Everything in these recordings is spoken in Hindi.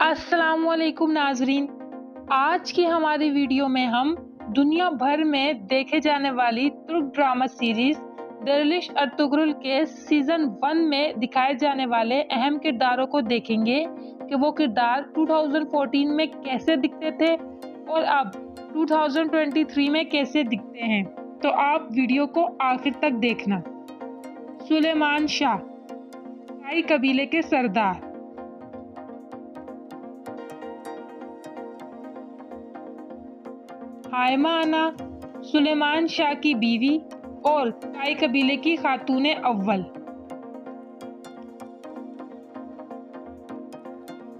अस्सलामुअलैकुम नाजरीन, आज की हमारी वीडियो में हम दुनिया भर में देखे जाने वाली तुर्क ड्रामा सीरीज दरलिश अर्तुगरुल के सीजन 1 में दिखाए जाने वाले अहम किरदारों को देखेंगे कि वो किरदार 2014 में कैसे दिखते थे और अब 2023 में कैसे दिखते हैं। तो आप वीडियो को आखिर तक देखना। सुलेमान शाह, ताई कबीले के सरदार। हायमा आना सुलेमान शाह की बीवी और ताई कबीले की खातून अव्वल।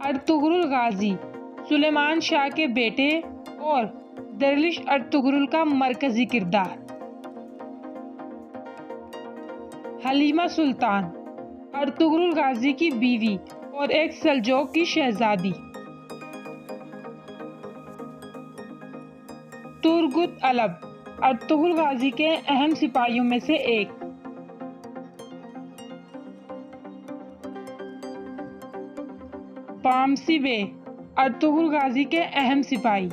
अर्तुगरुल गाजी सुलेमान शाह के बेटे और दरलिश अर्तुगरुल का मरकजी किरदार। हलीमा सुल्तान अर्तुगरुल गाजी की बीवी और एक सल्जोक की शहजादी। तुर्गुत अलब अर्तुगरुल गाजी के अहम सिपाहियों में से एक। पामसी बे अर्तुगरुल गाजी के अहम सिपाही।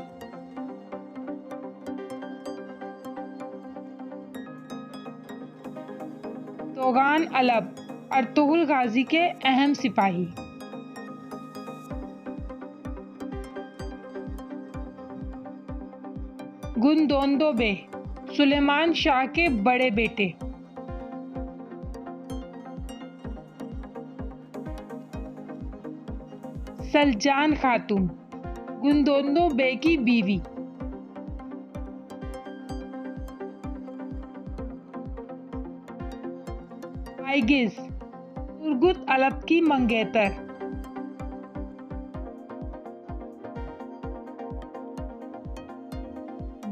तोगान अलब अर्तुगरुल गाजी के अहम सिपाही। गुनदोंदो बे सुलेमान शाह के बड़े बेटे। सलजान खातून गुनदोंदो बे की बीवी। आइगिज तुर्गुत अलब की मंगेतर।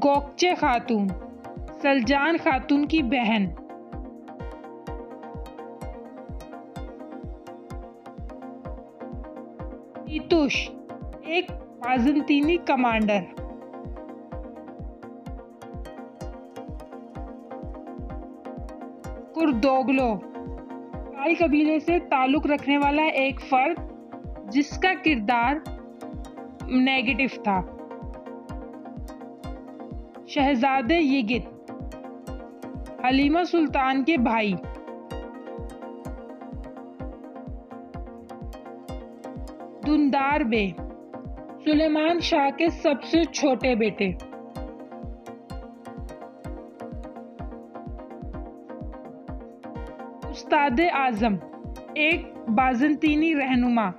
गोकचे खातून सलजान खातून की बहन। तीतुश एक बाज़ंतीनी कमांडर। कुर्दोगलो ताई कबीले से ताल्लुक रखने वाला एक फर्द जिसका किरदार नेगेटिव था। शहजादे यिगित हलीमा सुल्तान के भाई। दुंदार बे सुलेमान शाह के सबसे छोटे बेटे। उस्ताद आजम एक बाज़ंतीनी रहनुमा।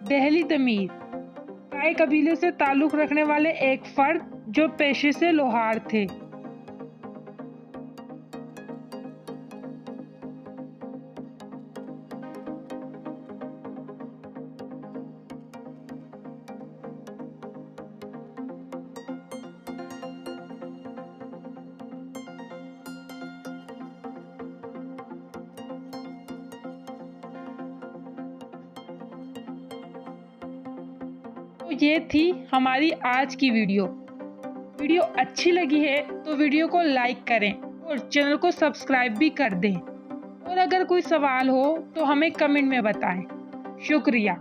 दहली तमीर ताई कबीले से ताल्लुक रखने वाले एक फर्द जो पेशे से लोहार थे। तो ये थी हमारी आज की वीडियो अच्छी लगी है तो वीडियो को लाइक करें और चैनल को सब्सक्राइब भी कर दें। और अगर कोई सवाल हो तो हमें कमेंट में बताएं। शुक्रिया।